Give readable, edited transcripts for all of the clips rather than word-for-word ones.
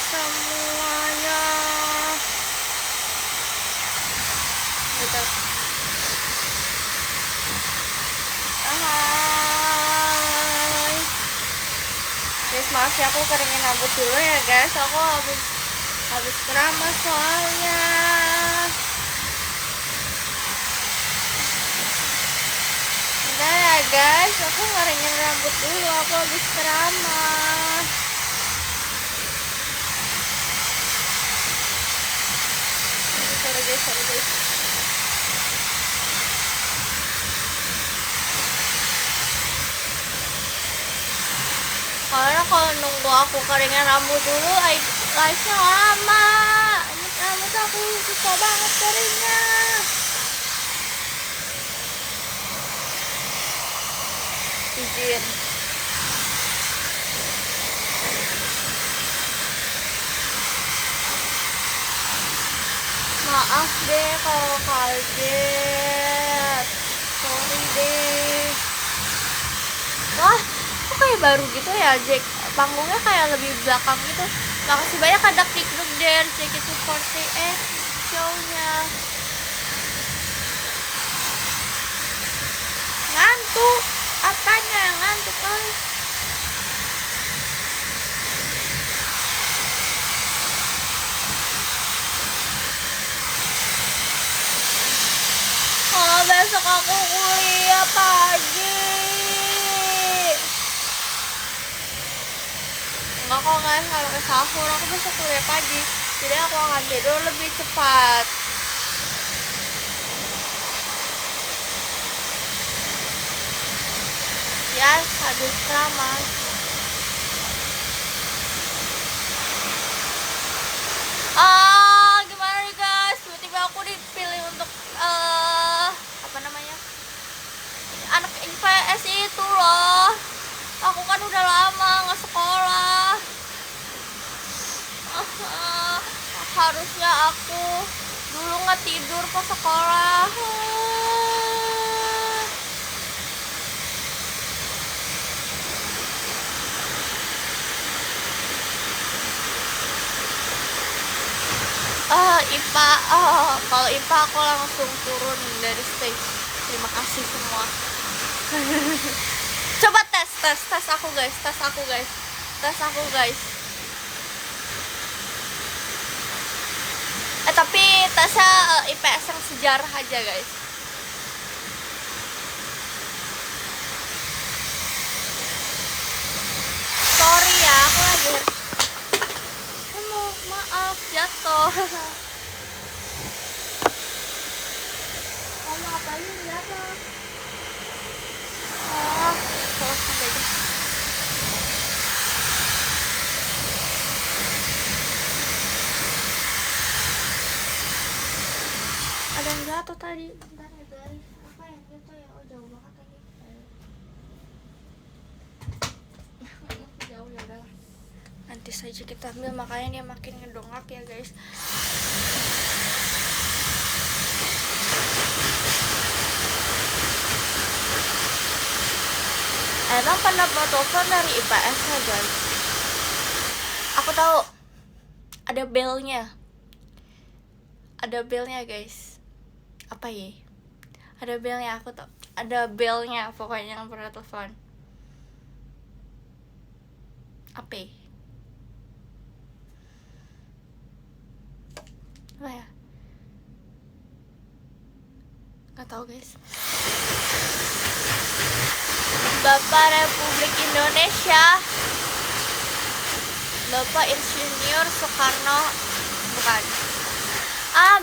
semuanya. Gitu. Hai guys, maaf ya aku keringin rambut dulu ya guys. Aku habis keramas soalnya. Udah ya guys, aku ngeringin rambut dulu. Aku habis keramas. Sorry guys. Karena kalau nunggu aku keringin rambut dulu, live-nya lama. Ini rambut aku susah banget keringnya. Izin. Maaf deh kalau kaget. Sorry deh. Wah, kok kayak baru gitu ya, Jack? Panggungnya kayak lebih belakang gitu. Makasih banyak ada Kikduk dan JKT40 show-nya. Ngantuk. Apanya yang ngantuk kali? Oh, besok aku kuliah pagi. Enggak kok guys, kalau ke sahur aku besok kuliah pagi. Jadi aku akan tidur lebih cepat. Ya, habis keramas. Gimana nih guys? Tiba-tiba aku dipilih untuk apa namanya? Anak IPS itu loh. Aku kan udah lama nggak sekolah. Harusnya aku dulu nggak tidur pas sekolah. IPA, kalau IPA aku langsung turun dari stage. Terima kasih semua. Coba tes aku guys. Tapi tesnya IPS yang sejarah aja guys. Sorry ya, aku lagi maaf jatuh. Kamu ngapain jatuh? Salah sampai aja. Ada yang jatuh tadi. Bentar ya guys. Apa yang jatuh ya? Oh jauh banget tadi. Jauh ya udah. Nanti saja kita ambil, makanya dia makin ngedongak ya guys. Emang pernah mau telepon dari IPS ya guys? Aku tahu ada belnya guys. Apa ya? Ada belnya, aku tahu. Ada belnya pokoknya yang pernah telepon. Apa ya? Apa ya? Gak tahu guys. Bapak Republik Indonesia, Bapak Insinyur Soekarno, bukan?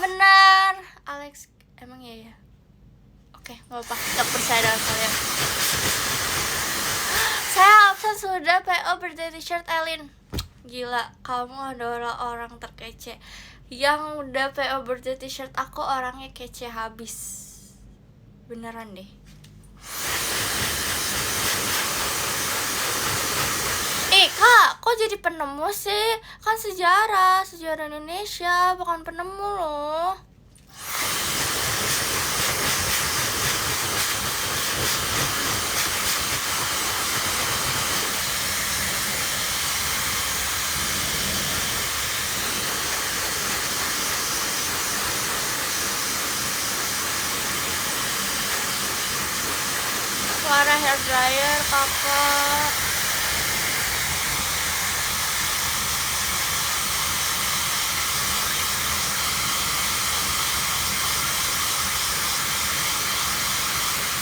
Benar, Alex. Emang ya? Oke, nggak apa-apa. Nggak percaya dengan kalian. Saya absen sudah PO birthday t-shirt Elin. Gila, kamu adalah orang terkece. Yang udah PO birthday t-shirt aku orangnya kece habis. Beneran deh. Kak, kok jadi penemu sih? Kan sejarah Indonesia, bukan penemu loh. dryer kakak.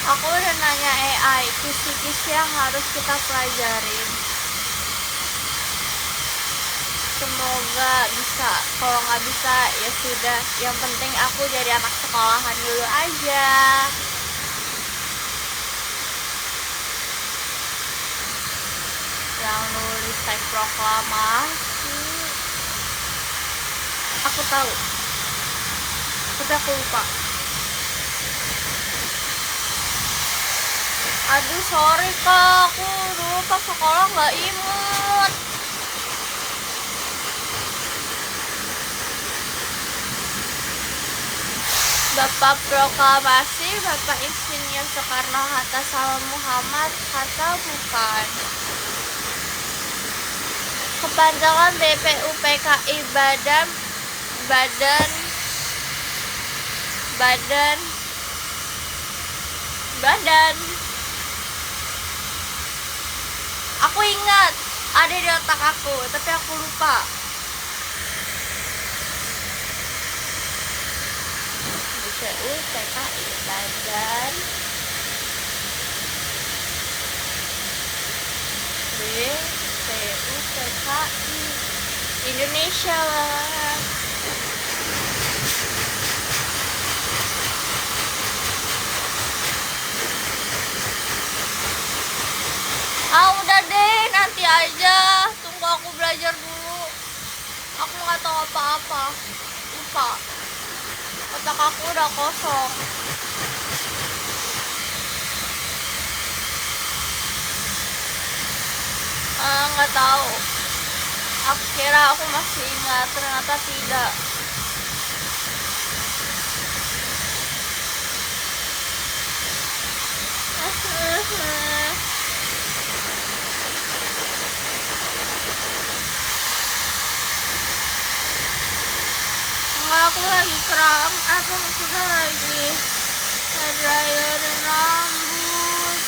Aku udah nanya AI kisi-kisi yang harus kita pelajarin. Semoga bisa. Kalau nggak bisa ya sudah. Yang penting aku jadi anak sekolahan dulu aja. Yang nulis teks proklamasi aku tahu, tapi aku lupa. Aduh sorry kak, aku dulu pas sekolah nggak imut. Bapak proklamasi Bapak Insinyur Soekarno-Hatta sama Muhammad Hatta bukan. Kepanjangan BPUPKI Badan Badan Badan Badan. Aku ingat ada di otak aku, tapi aku lupa. BPUPKI Badan BPUPKI Indonesia lah. Udah deh, nanti aja. Tunggu aku belajar dulu. Aku nggak tahu apa-apa. Lupa. Otak aku udah kosong. Nggak tahu. Aku kira aku masih ingat, ternyata tidak. Aku lagi kram, apa maksudnya lagi dryer rambut.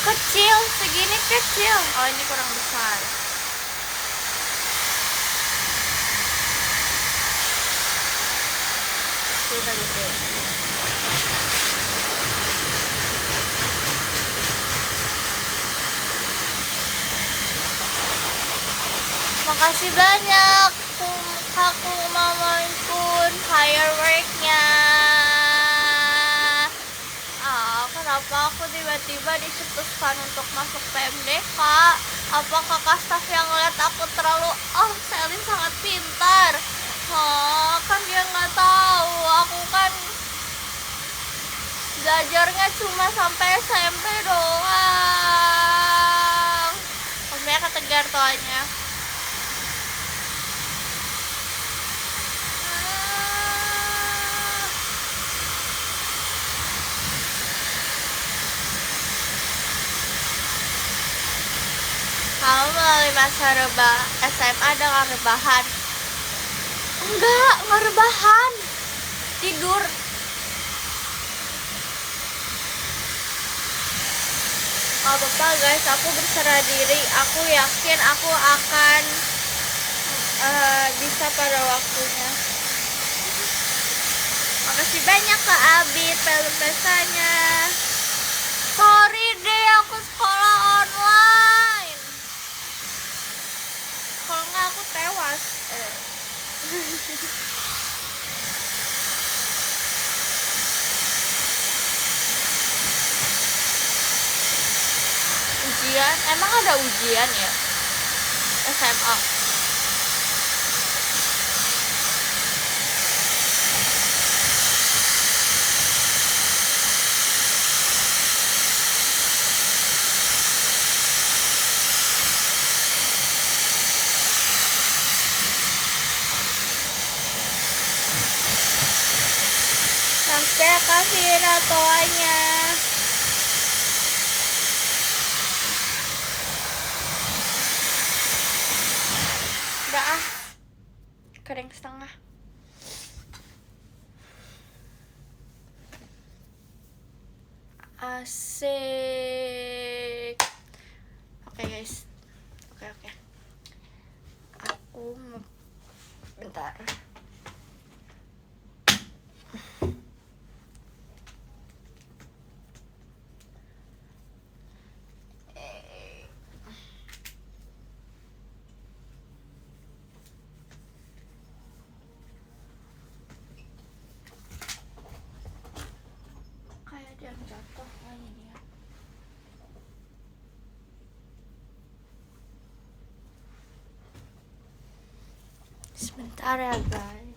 Kecil, segini kecil. Oh ini kurang besar. Udah gitu. Makasih banyak aku mamain pun fireworknya. Kenapa aku tiba-tiba dicetuskan untuk masuk PMDK? Apakah kakak staff yang ngeliat aku terlalu Selin sangat pintar? Kan dia nggak tahu. Aku kan belajarnya cuma sampai SMP doang. Omnya ketegar toanya. Kamu melalui masa SMA ada nggak rebahan? Enggak rebahan. Tidur. Gak apa-apa guys, aku berserah diri. Aku yakin aku akan bisa pada waktunya. Makasih banyak Kak Abid pesan-pesannya. Sorry deh, aku sekolah online. Kalau nggak aku tewas. Ujian? Emang ada ujian ya? SMA. Sampai kasih toanya. piring setengah. Asik. Oke guys. Oke. Aku bentar. Kayak dia jatuh. Oh, ini dia. Sebentar ya guys.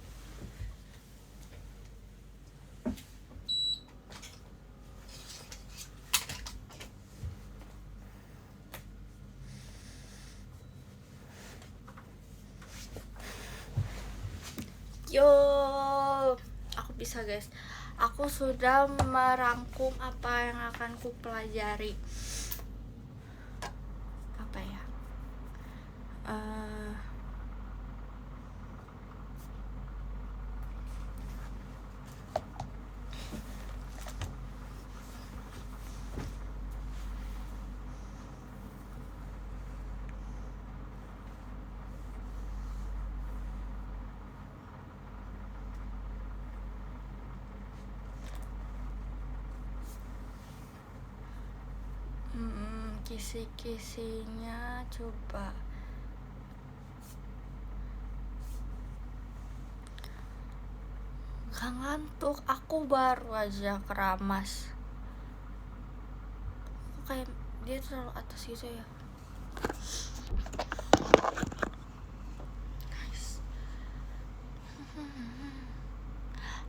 Yo, aku bisa guys. Aku sudah merangkum apa yang akan ku pelajari. Apa ya? Kisi-kisinya coba. Gak ngantuk, aku baru aja keramas. Kayak dia terlalu atas gitu ya.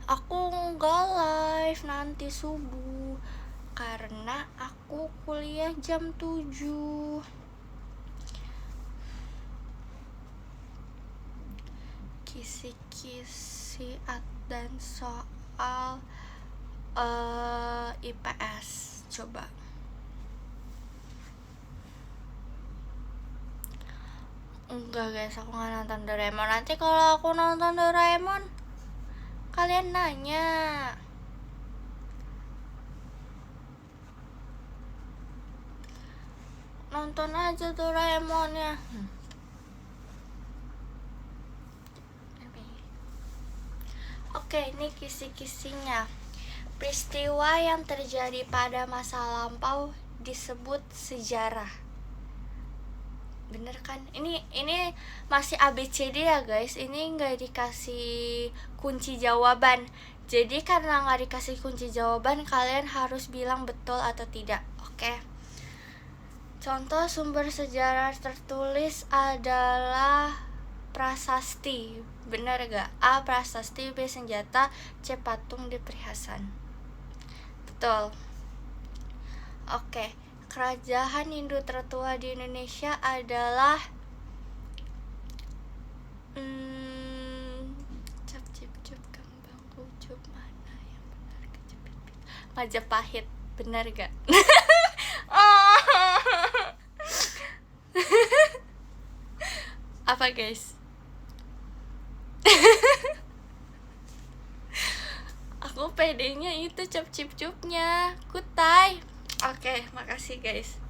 Aku nggak live nanti subuh karena aku kuliah jam 7. Kisi-kisi dan soal IPS coba. Enggak guys, aku nggak nonton Doraemon. Nanti kalau aku nonton Doraemon kalian nanya. Nonton aja Doraemonnya. Oke, ini kisi-kisinya. Peristiwa yang terjadi pada masa lampau disebut sejarah. Bener kan? Ini masih ABCD ya guys. Ini nggak dikasih kunci jawaban. Jadi karena nggak dikasih kunci jawaban, kalian harus bilang betul atau tidak. Oke. Contoh sumber sejarah tertulis adalah prasasti. Benar gak? A. Prasasti, B. Senjata, C. Patung, D. Perhiasan. Betul. Oke. Kerajaan Hindu tertua di Indonesia adalah cap cip cup kembang kucup, mana yang benar kejepit Majapahit. Benar gak? Apa guys? Aku pedenya itu cap cip cupnya Kutai. Oke, makasih guys.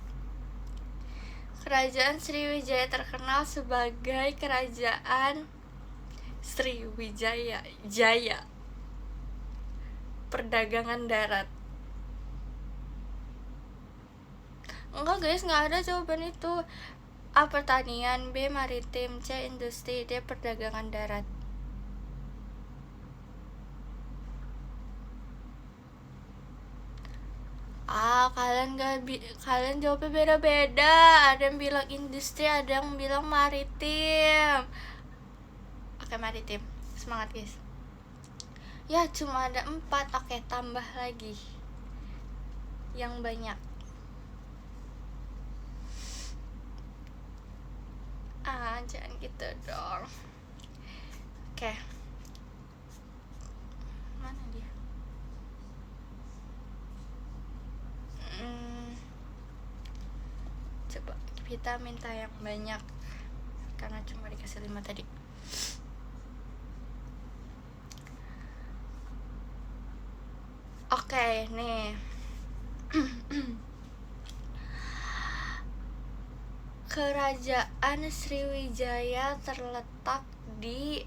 Kerajaan Sriwijaya terkenal sebagai kerajaan Sriwijaya Jaya perdagangan darat. Enggak guys, nggak ada jawaban itu. A. Pertanian, B. Maritim, C. Industri, D. Perdagangan darat. Kalian jawabnya beda-beda. Ada yang bilang industri, ada yang bilang maritim. Oke, maritim. Semangat guys. Ya, cuma ada 4. Oke, tambah lagi yang banyak. Jangan gitu dong. Oke. Mana dia? Coba kita minta yang banyak karena cuma dikasih 5 tadi. Oke, nih. Kerajaan Sriwijaya terletak di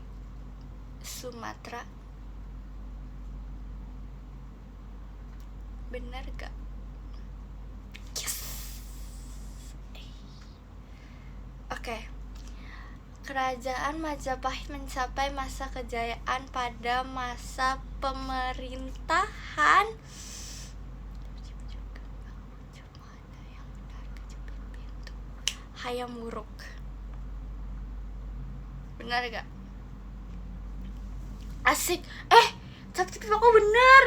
Sumatera. Bener gak? Yes. Oke. Kerajaan Majapahit mencapai masa kejayaan pada masa pemerintahan Hayam Wuruk. Benar gak? Asik. Tapi aku bener.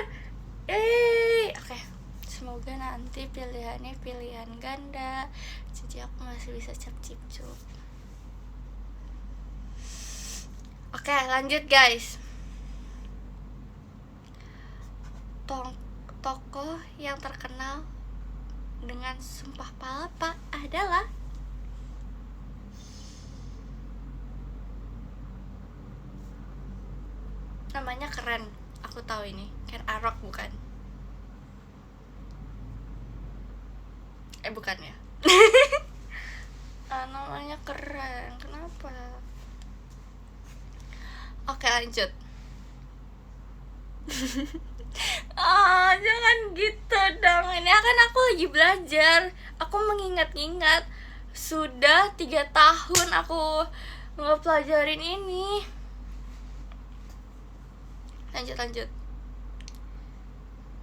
Oke. Semoga nanti pilihannya pilihan ganda, jadi aku masih bisa cap-cip-cup. Oke, lanjut guys. Tokoh yang terkenal dengan sumpah palapa adalah namanya keren. Aku tahu ini. Ken Arok bukan? Bukan ya. Namanya keren. Kenapa? Oke, lanjut. Jangan gitu dong. Ini kan aku lagi belajar. Aku mengingat-ingat. Sudah 3 tahun aku ngepelajarin ini. Lanjut.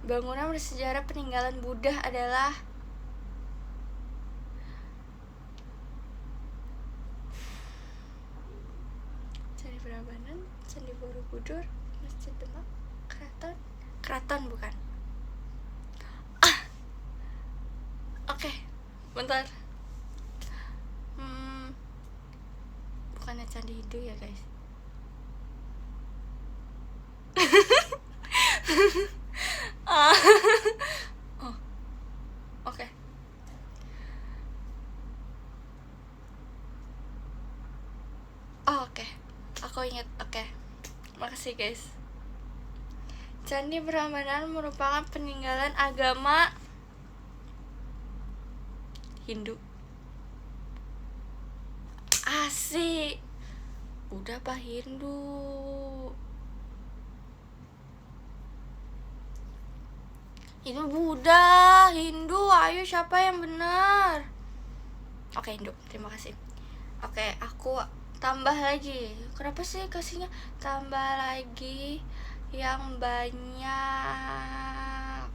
Bangunan bersejarah peninggalan Buddha adalah Candi Prambanan, Candi Borobudur, Masjid Demak, Keraton bukan? Oke, bentar. Bukannya Candi Hindu ya guys? Oke. Oke. Aku ingat. Oke. Makasih guys. Candi Prambanan merupakan peninggalan agama Hindu. Asik. Udah apa Hindu? Itu Buddha, Hindu. Ayo siapa yang benar? Oke, Hindu. Terima kasih. Oke, aku tambah lagi. Kenapa sih kasihnya tambah lagi yang banyak?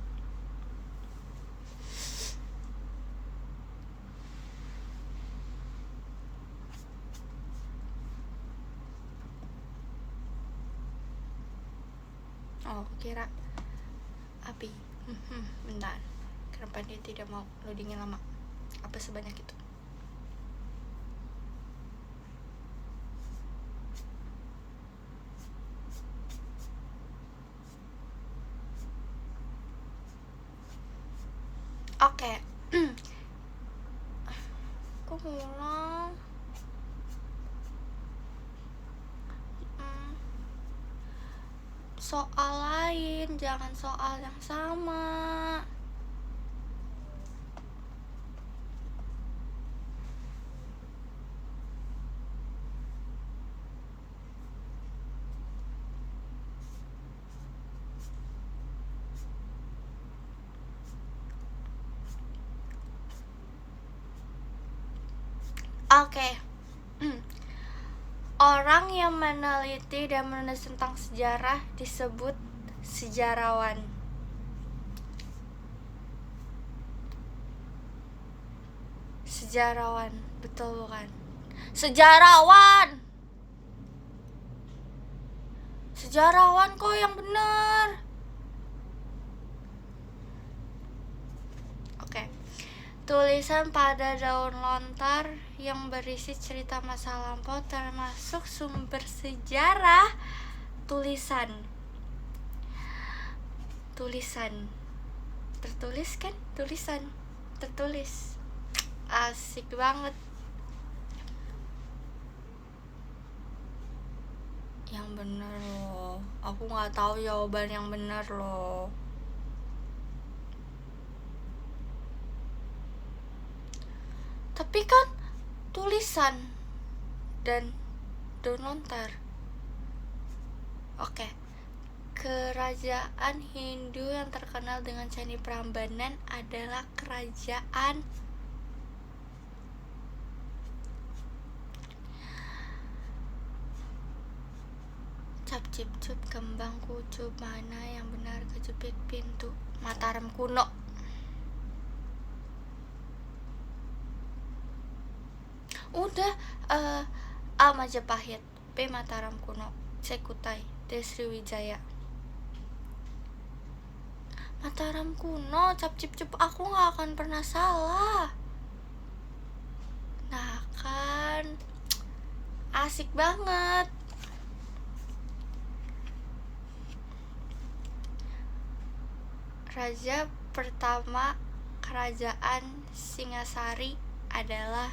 Oh, kira api. Bentar. Kenapa dia tidak mau loadingnya lama? Apa sebanyak itu? Oke. Kok ngulang? Soal lain, jangan soal yang sama. Oke. Orang yang meneliti dan menulis tentang sejarah disebut sejarawan. Sejarawan, betul bukan? Sejarawan. Sejarawan kok yang benar. Oke. Tulisan pada daun lontar yang berisi cerita masa lampau termasuk sumber sejarah. Tulisan tertulis kan? Tulisan tertulis. Asik banget. Yang bener loh. Aku nggak tahu jawaban yang bener loh. Tapi kan tulisan dan daun lontar. Oke. Kerajaan Hindu yang terkenal dengan Candi Prambanan adalah kerajaan cap cip cup kembang kucup, mana yang benar kejepit pintu. Mataram kuno. Udah. A. Majapahit, B. Mataram kuno, C. Kutai, D. Sriwijaya. Mataram kuno, cap cip cup, aku gak akan pernah salah. Nah kan, asik banget. Raja pertama kerajaan Singasari adalah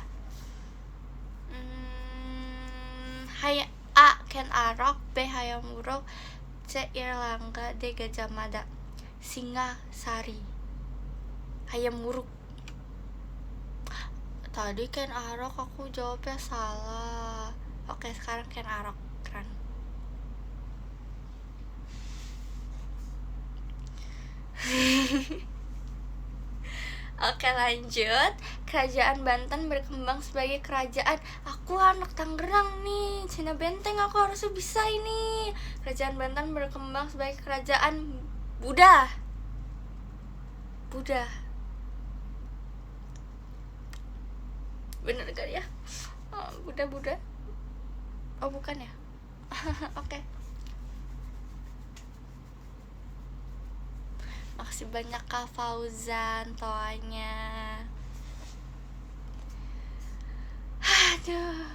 A. Ken Arok, B. Hayam Wuruk, C. Irlangga, D. Gajah Mada. Singasari, Hayam Wuruk. Tadi Ken Arok aku jawabnya salah. Oke, sekarang Ken Arok. Keren. Oke, lanjut. Kerajaan Banten berkembang sebagai kerajaan. Aku anak Tangerang nih, Cina Benteng, aku harusnya bisa ini. Kerajaan Banten berkembang sebagai kerajaan Buddha. Bener kan ya? Buddha. Oh, bukan ya? Oke. Makasih banyak Kak Fauzan toanya. Aduh,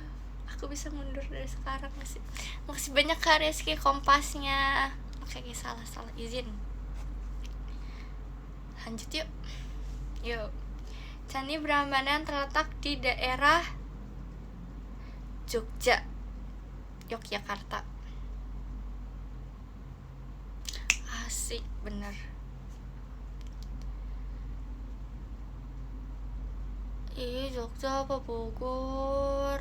aku bisa mundur dari sekarang sih. Makasih banyak Kak Reski kompasnya. Oke, salah izin. Lanjut yuk. Candi Prambanan terletak di daerah Yogyakarta. Asik bener. Jogja apa Bogor?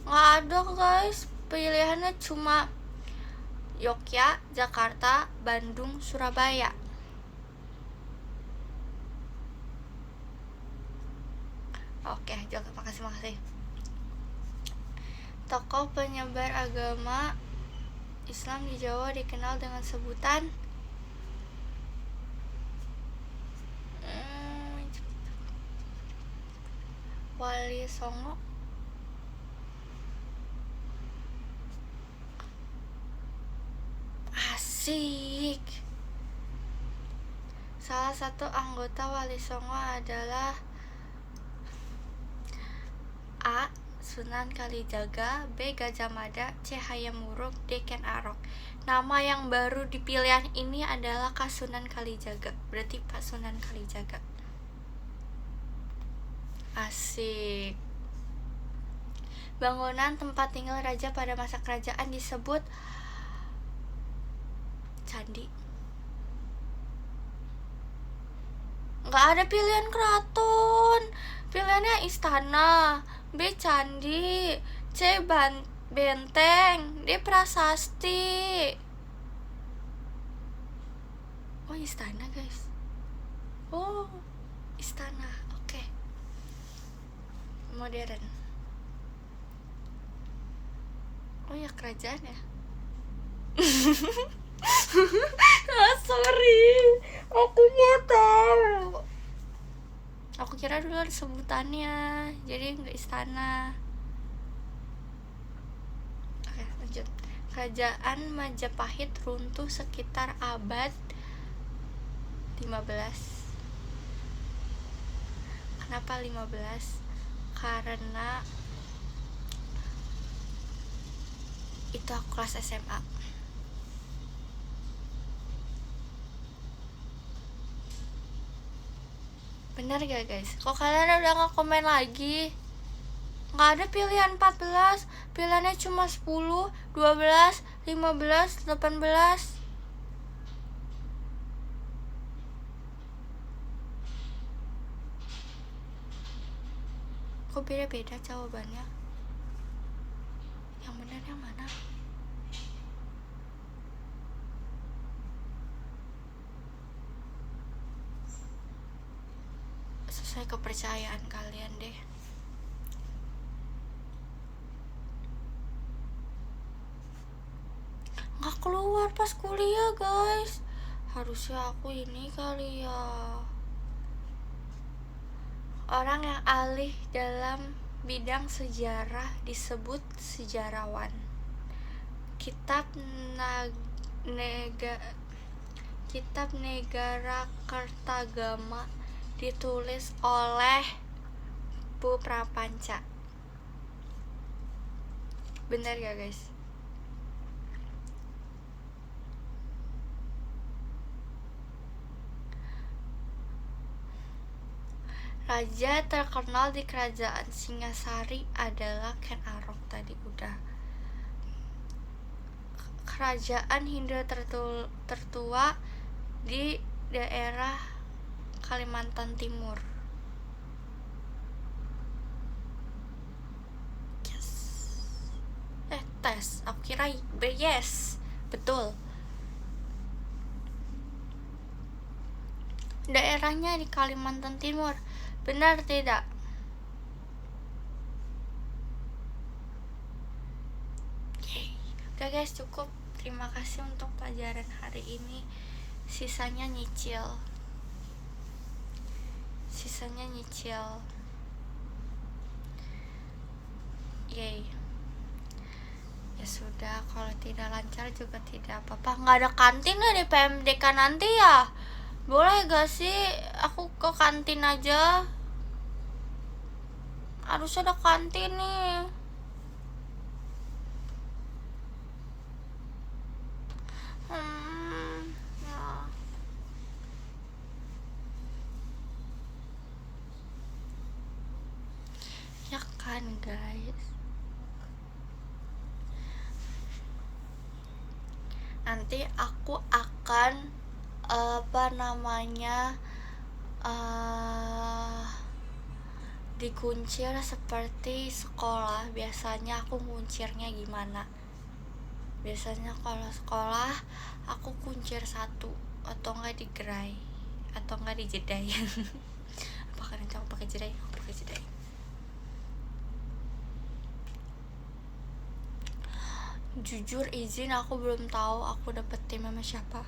Nggak ada guys, pilihannya cuma Yogyakarta, Jakarta, Bandung, Surabaya. Oke, makasih. Tokoh penyebar agama Islam di Jawa dikenal dengan sebutan Wali Songo. Asik. Salah satu anggota Wali Songo adalah A. Sunan Kalijaga, B. Gajah Mada, C. Hayam Wuruk, D. Ken Arok. Nama yang baru di pilihan ini adalah Kasunan Kalijaga. Berarti Pak Sunan Kalijaga. Asik. Bangunan tempat tinggal raja pada masa kerajaan disebut candi. Nggak ada pilihan keraton. Pilihannya istana, B. candi, C. benteng, D. prasasti. Oh, istana guys. Oh, istana. Oke. Modern. Oh ya, kerajaan ya. Sorry, aku nggak tahu. Aku kira dulu ada sebutannya, jadi nggak istana. Oke, lanjut. Kerajaan Majapahit runtuh sekitar abad 15. Kenapa 15? Karena itu aku kelas SMA. Benar gak guys? Kok kalian udah gak komen lagi? Gak ada pilihan 14, pilihannya cuma 10, 12, 15, 18. Kok beda-beda jawabannya? Yang benar yang mana? Sesuai kepercayaan kalian deh. Nggak keluar pas kuliah guys. Harusnya aku ini kali ya. Orang yang ahli dalam bidang sejarah disebut sejarawan. Kitab Negara Kertagama ditulis oleh Bu Prapanca. Bener gak guys? Raja terkenal di kerajaan Singasari adalah Ken Arok. Tadi udah. Kerajaan Hindu tertua di daerah Kalimantan Timur. Yes. Tes. Aku kira yes. Betul. Daerahnya di Kalimantan Timur. Benar tidak? Yeay. Udah guys, cukup. Terima kasih untuk pelajaran hari ini. Sisanya nyicil. Yeay. Ya sudah, kalau tidak lancar juga tidak apa-apa. Nggak ada kantin ya di PMDK nanti ya? Boleh gak sih aku ke kantin aja? Harus ada kantin nih. Ya kan guys. Nanti aku akan dikuncir seperti sekolah. Biasanya aku kuncirnya gimana? Biasanya kalau sekolah aku kuncir satu, atau enggak digerai, atau enggak dijedai. Apakah nanti aku pakai jedai? Aku pakai jedai. Jujur izin, aku belum tahu aku dapet tim sama siapa.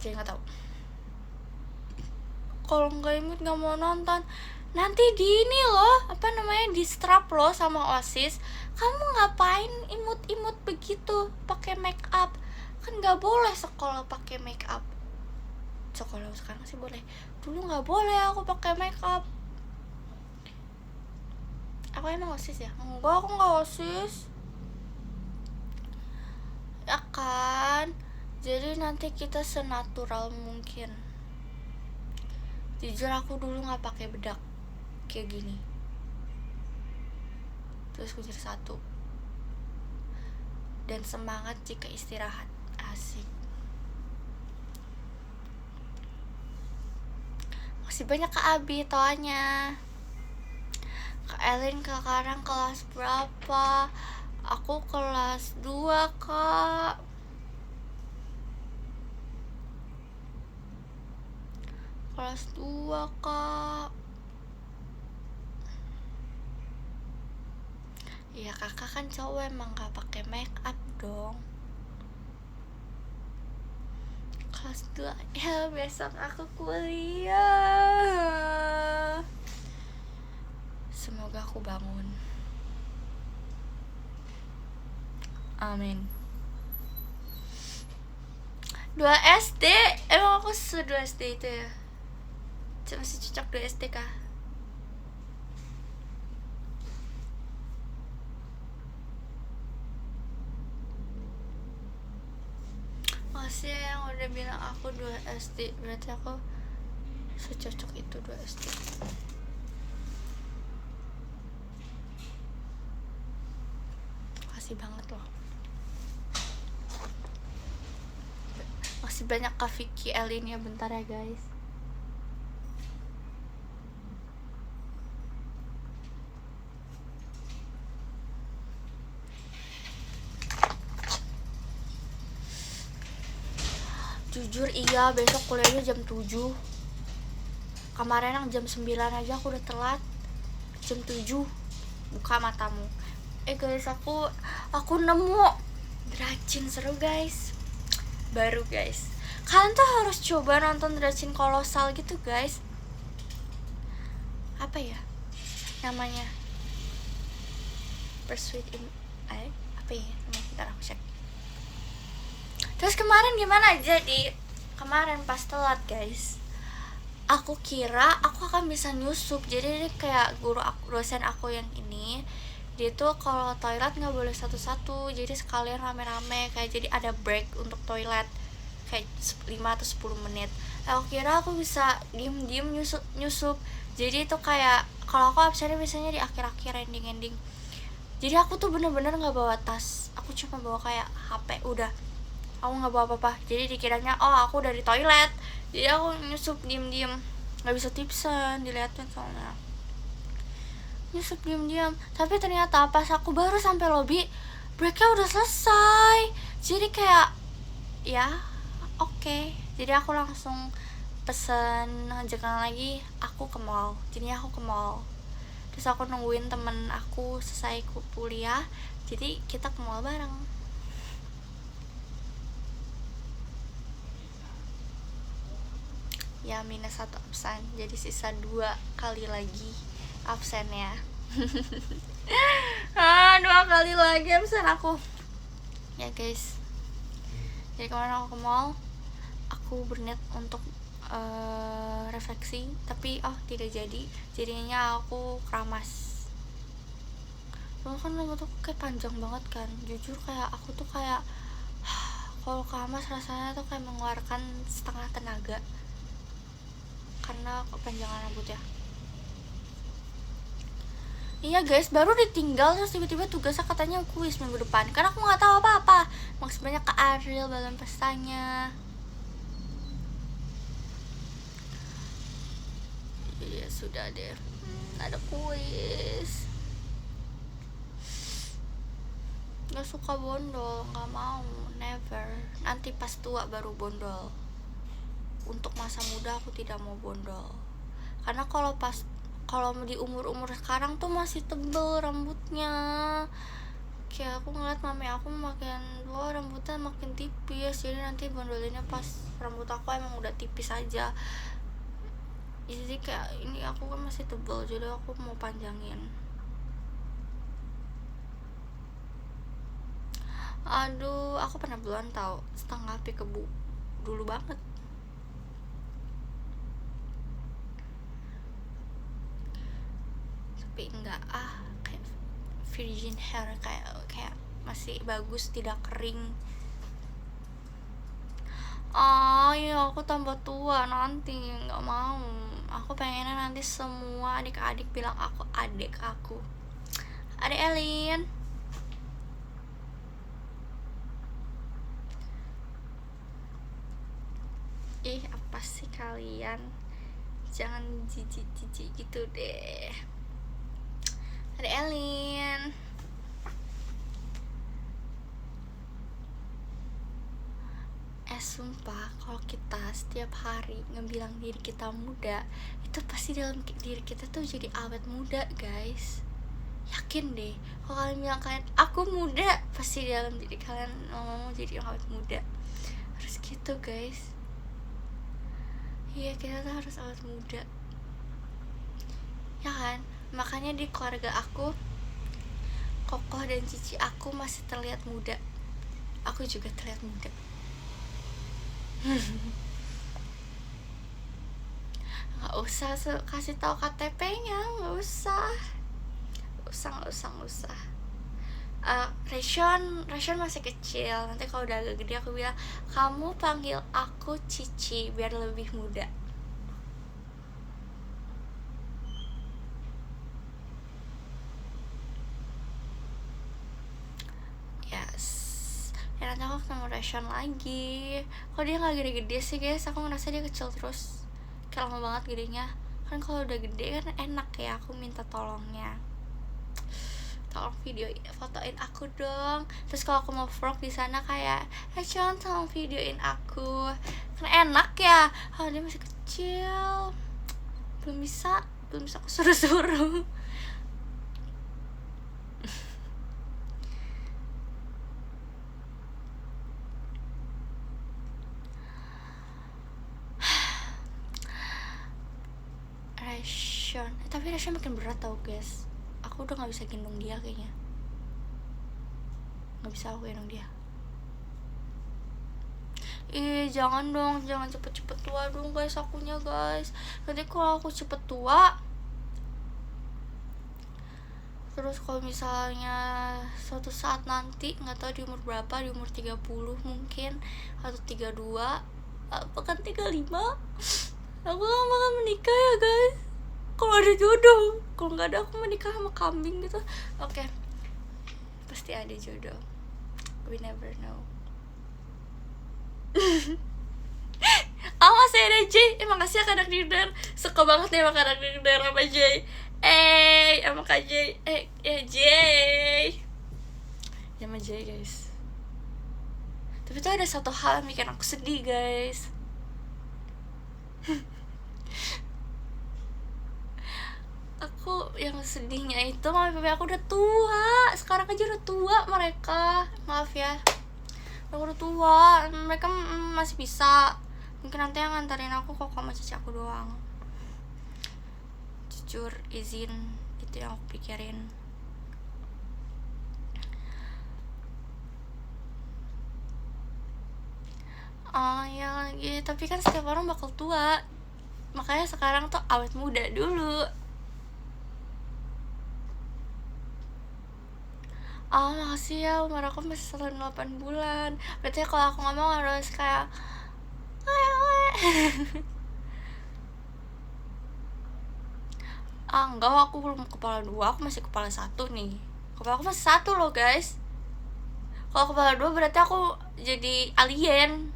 Jadi nggak tahu. Kalau nggak imut nggak mau nonton. Nanti di ini loh, di strap loh sama OSIS. Kamu ngapain imut-imut begitu pakai make up? Kan nggak boleh sekolah pakai make up. Sekolah sekarang sih boleh. Dulu nggak boleh aku pakai make up. Aku emang OSIS ya? Enggak, aku nggak OSIS. Ya kan? Jadi nanti kita senatural mungkin. Jujur aku dulu nggak pakai bedak kayak gini. Terus kuncir satu. Dan semangat jika istirahat. Asik. Masih banyak Kak Abi toanya. Kak Elin, Kak Karang kelas berapa? Aku kelas 2 Kak. Kelas 2 Kak. Iya, kakak kan cowok, emang gak pakai make up dong. Kelas 2 ya, besok aku kuliah. Semoga aku bangun. Amin. 2 SD? Emang aku 2 SD itu ya? Masih cocok 2 SD kah? Makasih ya yang udah bilang aku 2 SD. Berarti aku secocok itu 2 SD. Makasih banget loh. Makasih banyak Kak Vicky Elin ya. Bentar ya guys. Jujur iya, besok kuliahnya jam 7. Kemarin yang jam 9 aja aku udah telat. Jam 7 buka matamu. Guys, aku nemu Dracin seru guys. Baru guys. Kalian tuh harus coba nonton Dracin kolosal gitu guys. Apa ya namanya? Pursuit in apa ya? Bentar aku cek. Terus kemarin gimana aja kemarin pas telat guys, aku kira aku akan bisa nyusup. Jadi kayak dosen aku yang ini, dia tuh kalau toilet nggak boleh satu-satu, jadi sekalian rame-rame, kayak jadi ada break untuk toilet kayak 5 atau 10 menit. Aku kira aku bisa diem-diem nyusup. Jadi itu kayak kalau aku absennya biasanya di akhir-akhir ending. Jadi aku tuh bener-bener nggak bawa tas, aku cuma bawa kayak HP udah. Aku nggak bawa apa-apa, jadi dikiranya aku udah di toilet, jadi aku nyusup diem-diem, nggak bisa tipsen dilihatin soalnya. Nyusup diem-diem, tapi ternyata pas aku baru sampai lobby, breaknya udah selesai. Jadi kayak ya oke. Jadi aku langsung pesen jangan lagi, aku ke mall. Jadinya aku ke mall, terus aku nungguin temen aku selesai kuliah, jadi kita ke mall bareng. Ya minus 1 absen, jadi sisa 2 kali lagi absennya. 2 kali lagi absen aku ya guys. Jadi kemarin aku ke mall, aku berniat untuk refleksi, tapi tidak jadi. Jadinya aku keramas. Soalnya kan rambut aku kayak panjang banget kan, jujur kayak aku tuh kayak kalau keramas rasanya tuh kayak mengeluarkan setengah tenaga karena kepanjangan rambut ya. Iya guys, baru ditinggal terus tiba-tiba tugasnya katanya kuis minggu depan, karena aku nggak tahu apa-apa. Maksudnya ke Ariel dalam pestanya. Ya sudah deh, ada kuis. Gak suka bondol, nggak mau, never. Nanti pas tua baru bondol. Untuk masa muda aku tidak mau bondol, karena kalau di umur sekarang tuh masih tebel rambutnya. Kayak aku ngeliat mami aku makin tua rambutnya makin tipis, jadi nanti bondolinnya pas rambut aku emang udah tipis aja. Jadi kayak ini aku kan masih tebel, jadi aku mau panjangin. Aduh, aku pernah bulan tau setengah kebu dulu banget. Tapi enggak kayak virgin hair, kayak masih bagus, tidak kering. Ya aku tambah tua nanti, nggak mau. Aku pengennya nanti semua adik-adik bilang aku adik aku. Adik Elin. Apa sih kalian? Jangan jijik-jijik gitu deh. Ada Elin. Sumpah, kalau kita setiap hari ngebilang diri kita muda, itu pasti dalam diri kita tuh jadi awet muda guys. Yakin deh, kalau kalian bilang kalian aku muda, pasti dalam diri kalian mau jadi awet muda. Harus gitu guys. Iya, kita tuh harus awet muda, ya kan? Makanya di keluarga aku, kokoh dan cici aku masih terlihat muda. Aku juga terlihat muda. Nggak usah kasih tahu KTP-nya, nggak usah. Rashon masih kecil. Nanti kalau udah agak gede aku bilang, kamu panggil aku Cici biar lebih muda. Nanti aku ketemu Rashon lagi. Kalau dia nggak gede-gede sih guys, aku ngerasa dia kecil terus, kayak lama banget gedenya. Kan kalau udah gede kan enak ya aku minta tolongnya. tolong fotoin aku dong. Terus kalau aku mau vlog di sana kayak John tolong videoin aku, kan enak ya. Oh dia masih kecil, belum bisa aku suruh-suruh. Ration, tapi Ration makin berat tau guys. Aku udah nggak bisa gendong dia kayaknya, nggak bisa aku gendong dia. Jangan dong, jangan cepet-cepet tua dong guys akunya guys. Nanti kalau aku cepet tua, terus kalau misalnya suatu saat nanti nggak tahu di umur berapa, di umur 30 mungkin atau 32, bahkan 35, aku gak bakal menikah ya guys. Kalau ada jodoh, kalau nggak ada aku menikah sama kambing gitu. Oke. Pasti ada jodoh, we never know. Masih ada J. Makasih ya Kak Dinner, suka banget nih sama Kak Dinner sama J. Sama Kak J. J sama J guys. Tapi tuh ada satu hal yang bikin aku sedih guys. Aku yang sedihnya itu mami papi aku udah tua. Sekarang aja udah tua mereka. Maaf ya, aku udah tua, mereka masih bisa. Mungkin nanti yang nganterin aku kok sama cici aku doang. Jujur, izin, itu yang aku pikirin. Ya lagi, tapi kan setiap orang bakal tua. Makanya sekarang tuh awet muda dulu. Makasih ya, umur aku masih 8 bulan. Berarti kalau aku ngomong harus kayak enggak, aku belum kepala 2, aku masih kepala 1 nih. Kepala aku masih 1 loh guys. Kalau kepala 2 berarti aku jadi alien.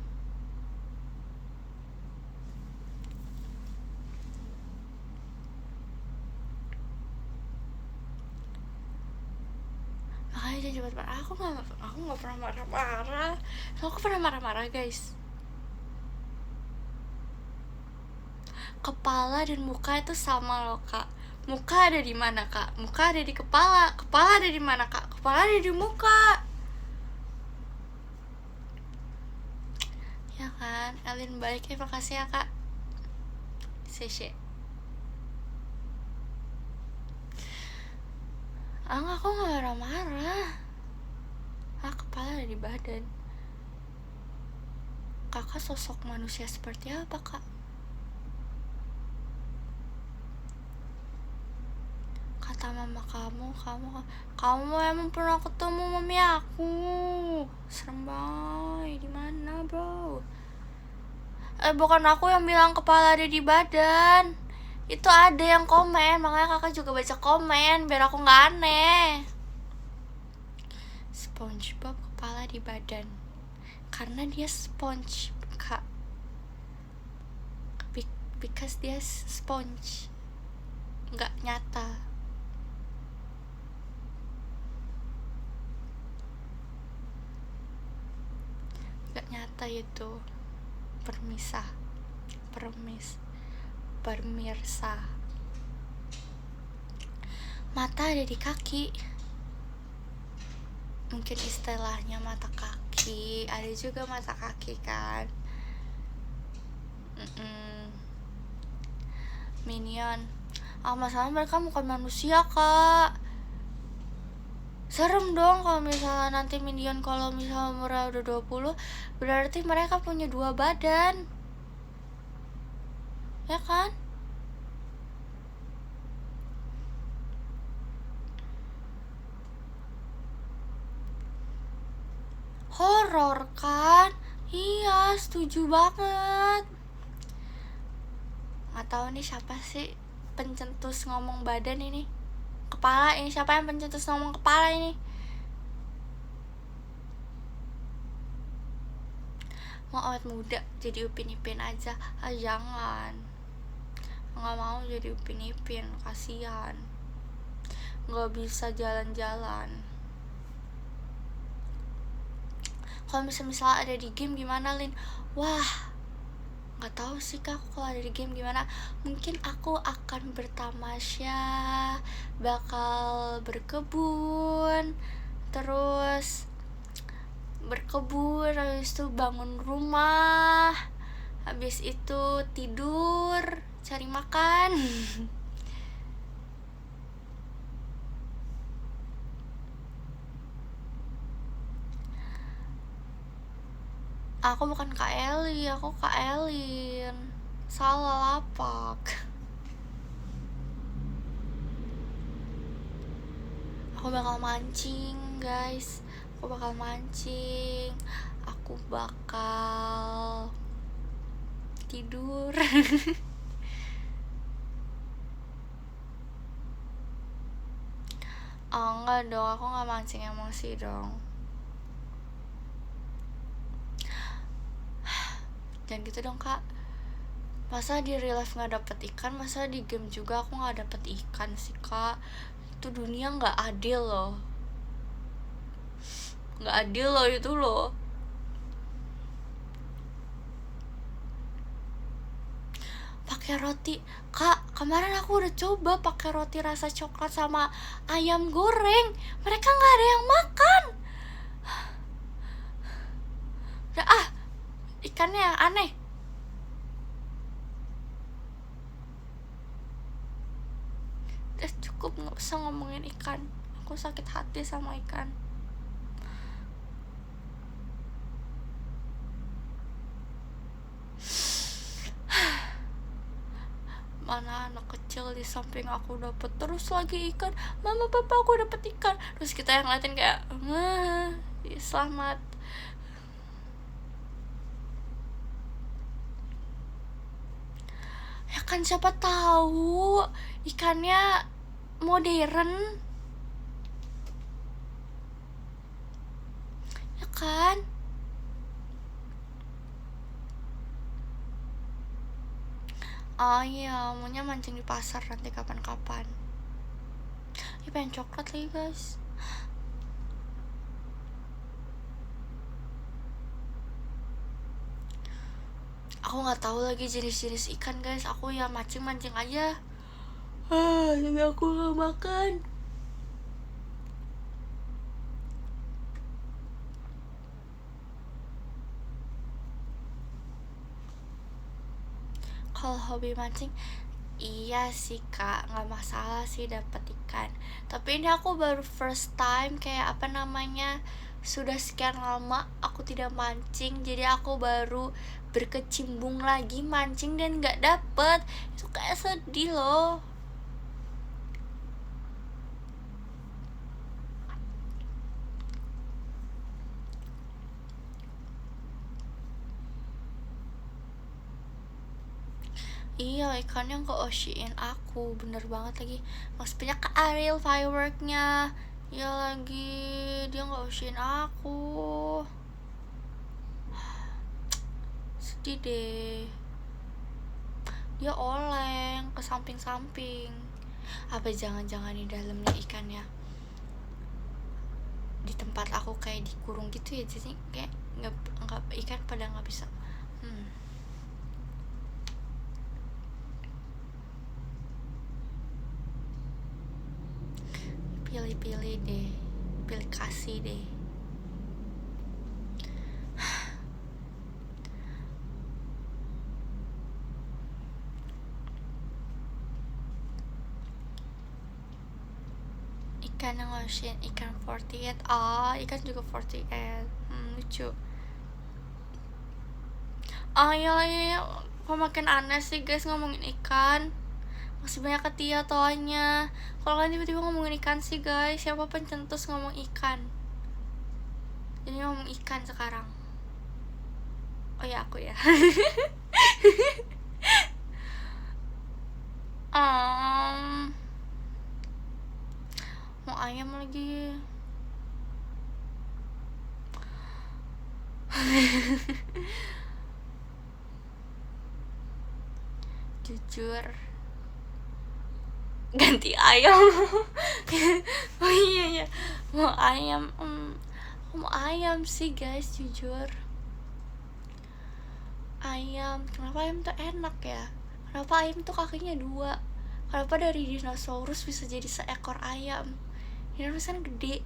Makanya jangan cepat marah. Aku nggak pernah marah-marah. Aku pernah marah-marah guys. Kepala dan muka itu sama loh kak. Muka ada di mana kak? Muka ada di kepala. Kepala ada di mana kak? Kepala ada di muka. Ya kan? Elin balik ya, makasih ya kak. Seshe. Aku gak marah-marah. Kepala ada di badan. Kakak sosok manusia seperti apa kak? Kata mama kamu emang pernah ketemu mami aku. Serem banget. Di mana bro? Bukan aku yang bilang kepala ada di badan. Itu ada yang komen, makanya kakak juga baca komen biar aku nggak aneh. SpongeBob kepala di badan karena dia sponge kak. Because dia sponge, nggak nyata. Nggak nyata itu. Pemirsa. Mata ada di kaki. Mungkin istilahnya mata kaki. Ada juga mata kaki kan. Minion. Masalah mereka bukan manusia kak. Serem dong kalau misalnya nanti Minion kalau misalnya umurnya udah 20, berarti mereka punya 2 badan. Ya kan? Horor kan? Iya, setuju banget. Nggak tahu nih siapa sih pencetus ngomong badan ini. Kepala ini, siapa yang pencetus ngomong kepala ini? Mau awet muda jadi Upin Ipin aja. Jangan. Nggak mau jadi Upin Ipin, kasihan. nggak bisa jalan-jalan. Kalau misalnya ada di game gimana, Lin? Wah, nggak tahu sih Kak, kalau ada di game gimana. Mungkin aku akan bertamasya, bakal berkebun, terus habis itu bangun rumah, habis itu tidur, cari makan. Aku bukan Kak Eli, aku Kak Elin. Salah lapak. Aku bakal mancing, guys. Aku bakal mancing. Aku bakal tidur. Oh, enggak dong, aku gak mancing emosi dong. Jangan gitu dong Kak. Masa di real life gak dapet ikan, masa di game juga aku gak dapet ikan sih Kak. Itu dunia gak adil loh. Gak adil loh itu loh. Pakai roti Kak, kemarin aku udah coba pakai roti rasa coklat sama ayam goreng, mereka gak ada yang makan. Ikannya yang aneh. Udah cukup, gak usah ngomongin ikan. Aku sakit hati sama ikan. Mana anak kecil di samping aku dapet terus lagi ikan, mama papa aku dapet ikan, terus kita yang ngeliatin kayak selamat. Ya kan siapa tahu ikannya modern, ya kan? Oh iya, maunya mancing di pasar nanti kapan-kapan. Ya pengen coklat lagi guys. Aku nggak tahu lagi jenis-jenis ikan guys. Aku ya mancing-mancing aja. Tapi aku nggak makan. Kalau hobi mancing, iya sih Kak, nggak masalah sih dapet ikan. Tapi ini aku baru first time, kayak apa namanya, sudah sekian lama aku tidak mancing, jadi aku baru berkecimpung lagi mancing dan nggak dapet. Itu kayak sedih loh. Iya, ikannya nge-oshin aku, bener banget lagi. Maksudnya ke Ariel fireworknya. Ya lagi, dia nge-oshin aku. Sedih deh. Dia oleng ke samping-samping. Apa jangan-jangan di dalamnya ikannya di tempat aku kayak dikurung gitu ya, jadi kayak nggak ikan pada nggak bisa. Pilih-pilih deh, pilih kasih deh. Ikan yang ocean, ikan 48. Ikan juga 48. Lucu. Iya, kok makin aneh sih guys ngomongin ikan. Masih banyak ketia toanya. Kalau kalian tiba-tiba ngomongin ikan sih guys, siapa pencetus ngomong ikan? Jadi ngomong ikan sekarang. Oh ya, aku ya. Mau ayam lagi. Jujur, ganti ayam. Oh iya ya, mau ayam. Mau ayam sih guys, jujur. Ayam, kenapa ayam tuh enak ya? Kenapa ayam tuh kakinya 2? Kenapa dari dinosaurus bisa jadi seekor ayam? Dinosaurus kan gede,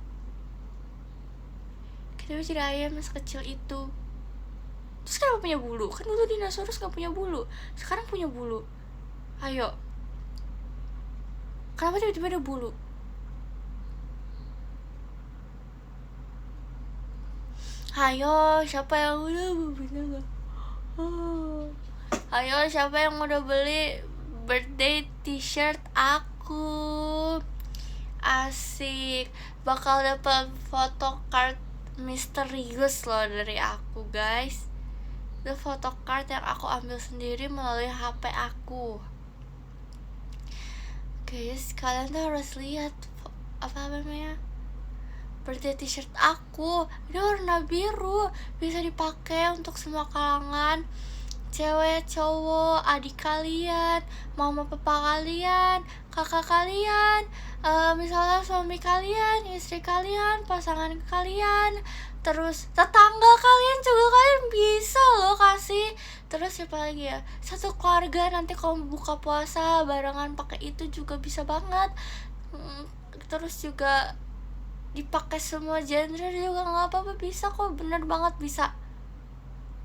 kenapa jadi ayam yang sekecil itu? Terus kenapa punya bulu? Kan dulu dinosaurus gak punya bulu, sekarang punya bulu. Ayo, kenapa tiba-tiba ada bulu? Ayo, siapa yang udah beli? Ayo, siapa yang udah beli birthday t-shirt aku? Asik, bakal dapat photocard misterius loh dari aku guys. Itu photocard yang aku ambil sendiri melalui HP aku. Guys, kalian tuh harus lihat apa namanya, birthday t-shirt aku. Ini warna biru, bisa dipakai untuk semua kalangan, cewek, cowok, adik kalian, mama papa kalian, kakak kalian, misalnya suami kalian, istri kalian, pasangan kalian, terus tetangga kalian juga kalian bisa loh kasih. Terus siapa lagi ya, satu keluarga nanti kalau buka puasa barengan pakai itu juga bisa banget. Terus juga dipakai semua genre juga nggak apa-apa, bisa kok, bener banget bisa.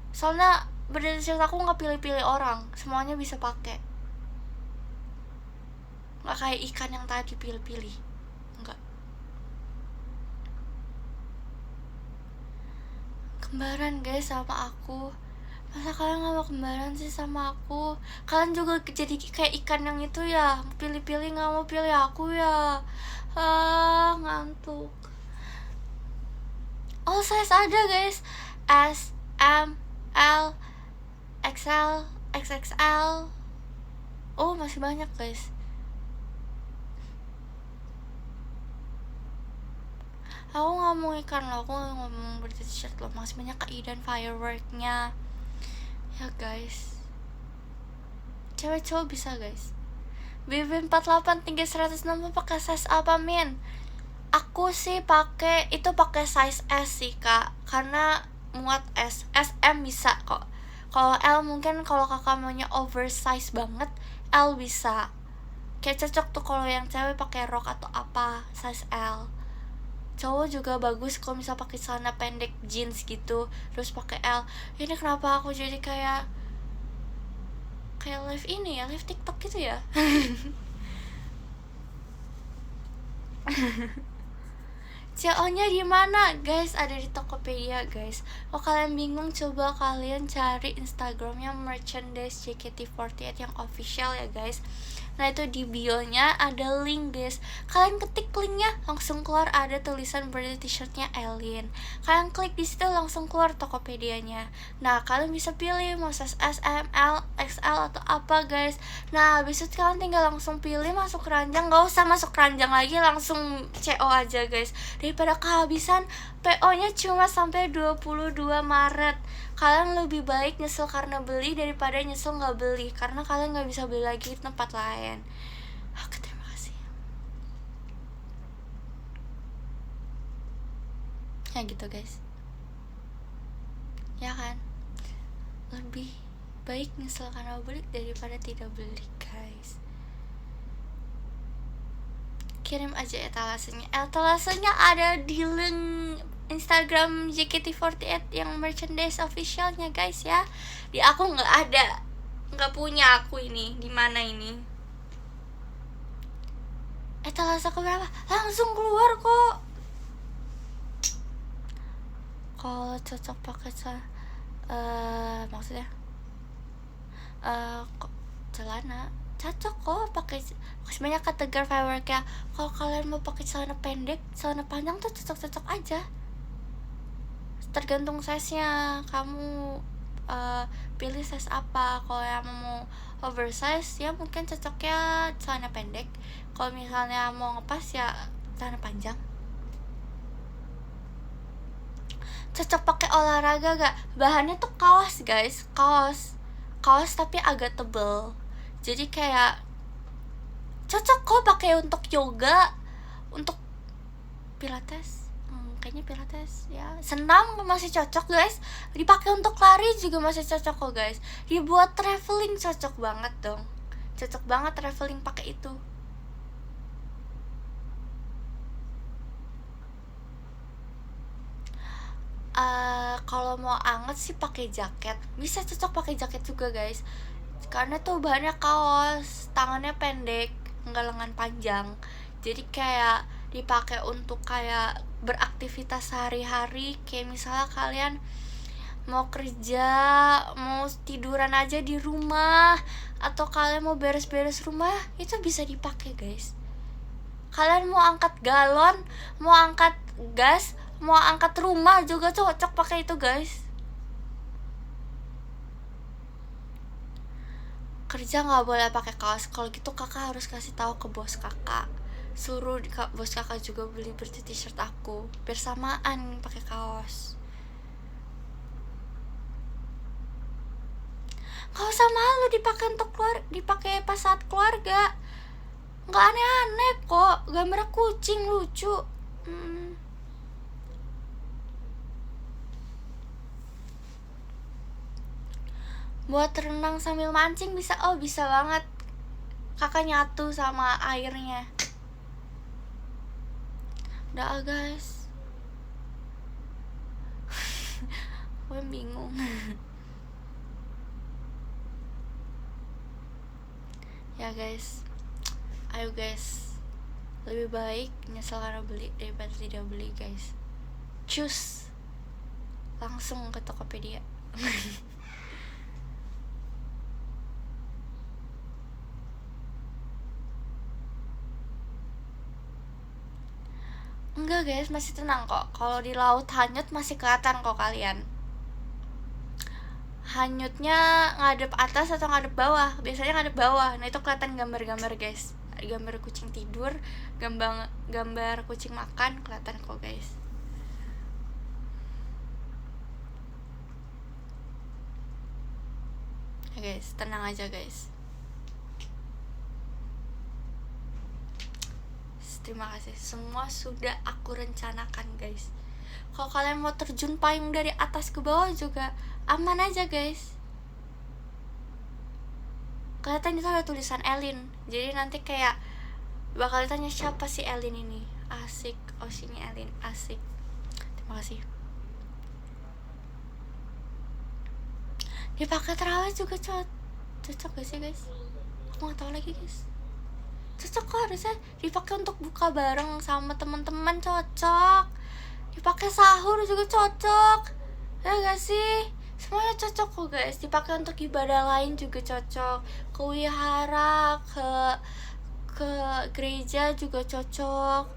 Soalnya berdasarkan aku nggak pilih-pilih orang, semuanya bisa pakai. Nggak kayak ikan yang tadi pilih-pilih, nggak. Kembaran guys sama aku, masa kalian nggak mau kembaran sih sama aku? Kalian juga jadi kayak ikan yang itu ya, pilih-pilih nggak mau pilih aku ya. Ngantuk. All size ada guys, S, M, L, XL, XXL. Oh masih banyak guys. Aku ngomong ikan loh, aku ngomong birthday t-shirt loh. Masih banyak kaidan fireworknya ya guys. Cewek cowok bisa guys. BB48 tinggi 160 pakai size apa min? Aku sih pakai size S sih kak, karena muat S. SM bisa kok. Kalau L mungkin kalau kakak maunya oversize banget, L bisa. Kayak cocok tuh kalau yang cewek pakai rok atau apa, size L. Cowok juga bagus kalau misal pakai celana pendek jeans gitu, terus pakai L. Ini kenapa aku jadi kayak live ini ya, live TikTok gitu ya. CO-nya di mana guys? Ada di Tokopedia guys. Kalau kalian bingung, coba kalian cari Instagramnya merchandise JKT48 yang official ya guys. Nah itu di bio-nya ada link guys. Kalian ketik linknya, langsung keluar ada tulisan birthday t-shirtnya Elin. Kalian klik di situ langsung keluar Tokopedia-nya. Nah kalian bisa pilih mau size S, M, L, XL atau apa guys. Nah habis itu kalian tinggal langsung pilih masuk keranjang. Gak usah masuk keranjang lagi, langsung CO aja guys. Daripada kehabisan, PO-nya cuma sampai 22 Maret. Kalian lebih baik nyesel karena beli daripada nyesel gak beli, karena kalian gak bisa beli lagi di tempat lain. Oke, terima kasih. Ya gitu guys, ya kan, lebih baik nyesel karena beli daripada tidak beli guys. Kirim aja etalasenya. Etalasenya ada di link Instagram JKT48 yang merchandise officialnya guys ya. Di aku nggak ada, nggak punya aku ini. Di mana ini? Etalase keberapa? Langsung keluar kok. Kalau cocok pakai maksudnya celana cocok kok pakai. Sebenarnya kategori firework ya. Kalau kalian mau pakai celana pendek, celana panjang tuh cocok-cocok aja. Tergantung size-nya. Kamu pilih size apa. Kalau yang mau oversize ya mungkin cocoknya celana pendek. Kalau misalnya mau ngepas ya celana panjang. Cocok pakai olahraga gak? Bahannya tuh kaos guys, kaos tapi agak tebel. Jadi kayak Cocok kok pakai untuk yoga, untuk pilates. Kayaknya pilates ya, senam masih cocok guys, dipakai untuk lari juga masih cocok kok guys, dibuat traveling cocok banget dong, cocok banget traveling pakai itu. Kalau mau anget sih pakai jaket, bisa cocok pakai jaket juga guys, karena tuh bahannya kaos, tangannya pendek, nggak lengan panjang, jadi kayak dipakai untuk kayak beraktivitas sehari-hari. Kayak misalnya kalian mau kerja, mau tiduran aja di rumah, atau kalian mau beres-beres rumah, itu bisa dipakai guys. Kalian mau angkat galon, mau angkat gas, mau angkat rumah juga cocok pakai itu guys. Kerja nggak boleh pakai kaos, kalau gitu kakak harus kasih tahu ke bos kakak, suruh bos kakak juga beli t-shirt aku bersamaan pakai kaos. Gak usah malu dipakai untuk dipakai pas saat keluarga, nggak aneh-aneh kok, gambar kucing lucu. Buat renang sambil mancing bisa, oh bisa banget, kakak nyatu sama airnya. Udah guys, gue bingung. Ya guys, ayo guys, lebih baik nyesel karena beli daripada tidak beli guys. Cus, langsung ke Tokopedia. Enggak guys, masih tenang kok. Kalau di laut hanyut masih kelihatan kok kalian. Hanyutnya ngadep atas atau ngadep bawah? Biasanya ngadep bawah. Nah itu kelihatan gambar-gambar guys, gambar kucing tidur, gambar kucing makan, kelihatan kok guys. Ya guys, tenang aja guys. Terima kasih, semua sudah aku rencanakan guys. Kalau kalian mau terjun payung dari atas ke bawah juga aman aja guys. Kelihatan itu ada tulisan Elin, jadi nanti kayak bakal ditanya siapa sih Elin ini. Asik, sini Elin, asik. Terima kasih. Dipakai terawih juga cocok gak sih guys? Aku nggak tahu lagi guys. Cocok kok, harusnya dipakai untuk buka bareng sama teman-teman, cocok. Dipakai sahur juga cocok, ya gak sih? Semuanya cocok kok guys. Dipakai untuk ibadah lain juga cocok, ke wihara, ke gereja juga cocok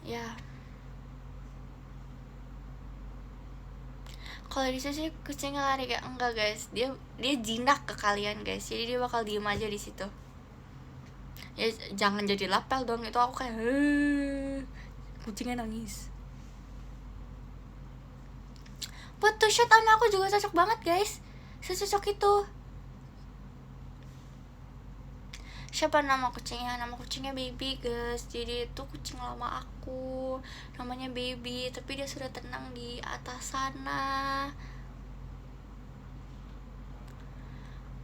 ya. Kalau di sini kucingnya lari kayak enggak guys, dia jinak ke kalian guys, jadi dia bakal diem aja di situ. Ya jangan jadi lapel dong, itu aku kayak kucingnya nangis. Buat two shot sama aku juga cocok banget guys, secocok itu. Siapa nama kucingnya? Nama kucingnya Baby guys, jadi itu kucing lama aku, namanya Baby, tapi dia sudah tenang di atas sana.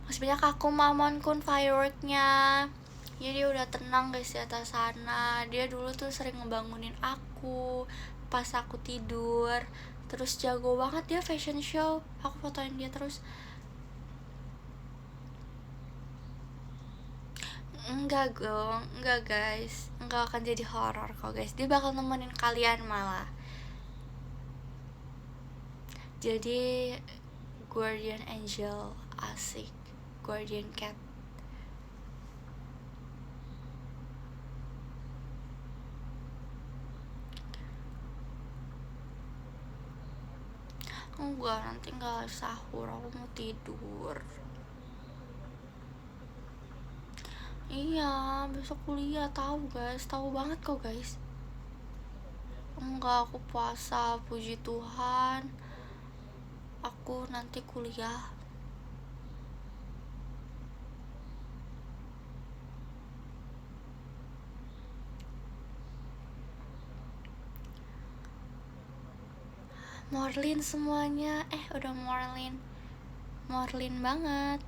Masih banyak aku Mamonkun fireworknya, jadi dia udah tenang guys di atas sana. Dia dulu tuh sering ngebangunin aku pas aku tidur, terus jago banget dia fashion show, aku fotoin dia terus. Enggak guys, enggak akan jadi horor kok guys, dia bakal nemenin kalian malah. Jadi guardian angel, asik, guardian cat. Enggak, nanti enggak sahur, aku mau tidur. Iya, besok kuliah, tahu guys, tahu banget kok guys. Enggak, aku puasa, puji Tuhan. Aku nanti kuliah. Morlin semuanya. Udah Morlin banget.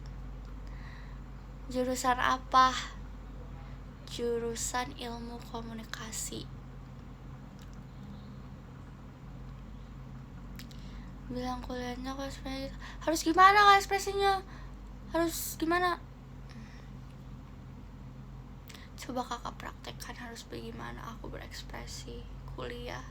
Jurusan apa? Jurusan ilmu komunikasi. Bilang kuliahnya kok ekspresi. Harus gimana kak ekspresinya? Harus gimana? Coba kakak praktekkan harus bagaimana aku berekspresi kuliah.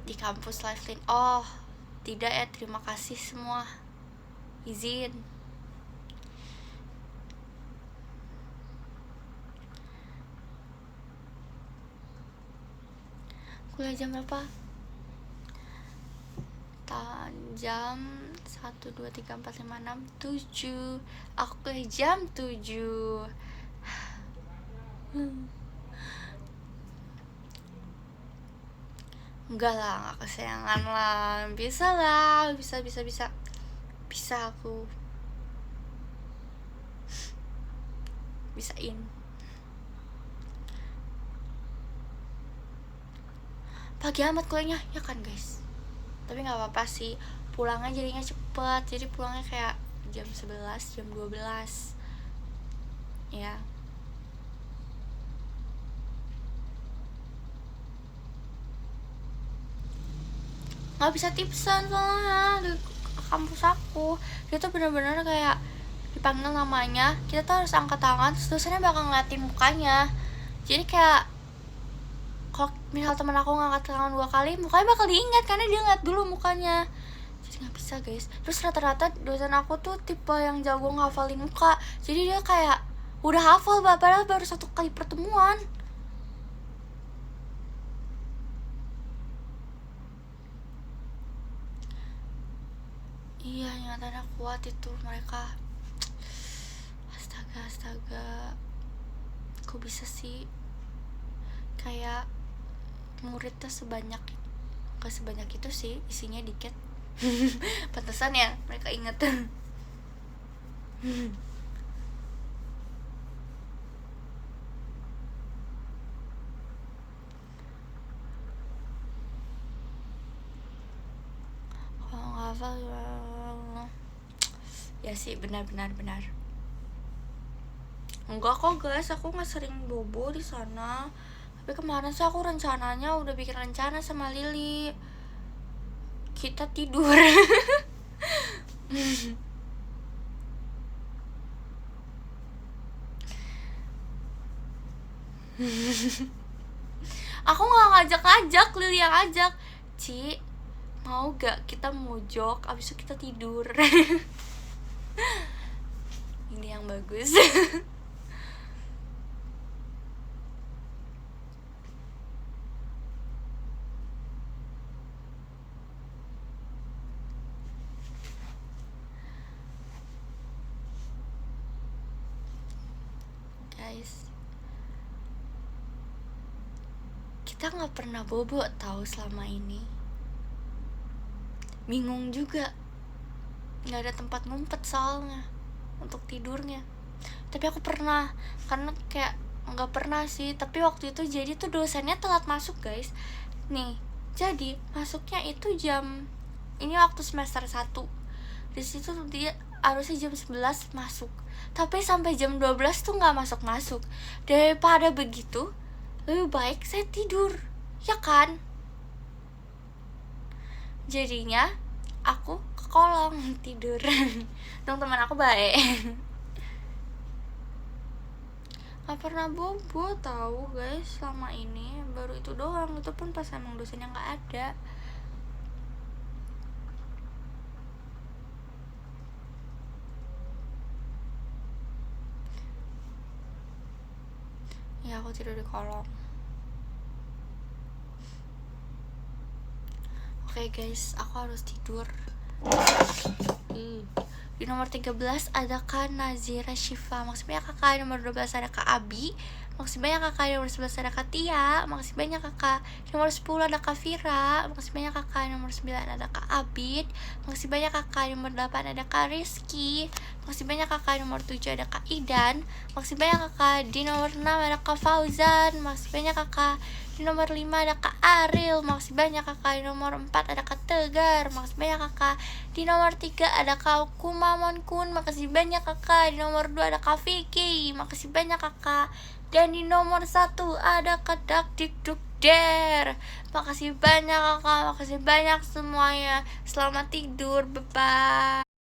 Di kampus Lifeline. Oh, tidak ya, terima kasih semua. Izin. Kuliah jam berapa? Jam 1, 2, 3, 4, 5, 6, 7. Aku kuliah jam 7. Enggak lah, gak kesayangan lah. Bisa lah, bisa aku bisain. Pagi amat kuliahnya, ya kan guys? Tapi gak apa-apa sih, pulangnya jadinya cepet. Jadi pulangnya kayak jam 11, jam 12 ya. Gak bisa tipsan soalnya di kampus aku. Dia tuh bener-bener kayak dipanggil namanya, kita tuh harus angkat tangan, terus dosennya bakal ngeliatin mukanya. Jadi kayak kalau misal temen aku ngangkat tangan 2 kali, mukanya bakal diingat karena dia ngeliat dulu mukanya. Jadi gak bisa guys. Terus rata-rata dosen aku tuh tipe yang jago ngafalin muka. Jadi dia kayak udah hafal padahal baru 1 kali pertemuan. Iya, ingatannya kuat itu mereka. Astaga, kok bisa sih kayak muridnya gak sebanyak itu sih, isinya dikit. Pantesan ya mereka inget. Kalau nggak hafal ya sih, benar. Enggak kok guys, aku nggak sering bobo di sana. Tapi kemarin sih aku rencananya udah bikin rencana sama Lili, kita tidur. Aku nggak ngajak Lili yang ngajak. Ci, mau gak kita mojok abis itu kita tidur? Ini yang bagus. Guys, kita nggak pernah bobo tahu selama ini. Bingung juga, nggak ada tempat ngumpet soalnya untuk tidurnya. Tapi aku pernah, karena kayak nggak pernah sih, tapi waktu itu jadi tuh dosennya telat masuk guys. Nih, jadi masuknya itu jam, ini waktu semester 1. Di situ dia harusnya jam 11 masuk, tapi sampai jam 12 tuh nggak masuk. Daripada begitu, lebih baik saya tidur, ya kan? Jadinya aku ke kolong tidur. Dong, teman aku baik. Gak pernah bobo tahu guys selama ini, baru itu doang, itu pun pas emang dosennya nggak ada. Ya aku tidur di kolong. Oke guys, aku harus tidur. Di nomor 13 ada Kak Nazira Syifa, maksudnya kakak. Nomor 12 ada Kak Abi, Makasih banyak kakak. Di nomor 11 ada Kak Tia. Makasih banyak kakak. Di nomor 10 ada Kak Vira. Makasih banyak kakak. Di nomor 9 ada Kak Abid. Makasih banyak kakak. Di nomor 8 ada Kak Rizky. Makasih banyak kakak. Di nomor 7 ada Kak Idan. Makasih banyak kakak. Di nomor 6 ada Kak Fauzan. Makasih banyak kakak. Di nomor 5 ada Kak Aril. Makasih banyak kakak. Di nomor 4 ada Kak Tegar. Makasih banyak kakak. Di nomor 3 ada Kak Kumamon Kun. Makasih banyak kakak. Di nomor 2 ada Kak Vicky. Makasih banyak kakak. Dan di nomor 1 ada Kak Dakdikduk Der. Makasih banyak kakak. Makasih banyak semuanya. Selamat tidur. Bye bye.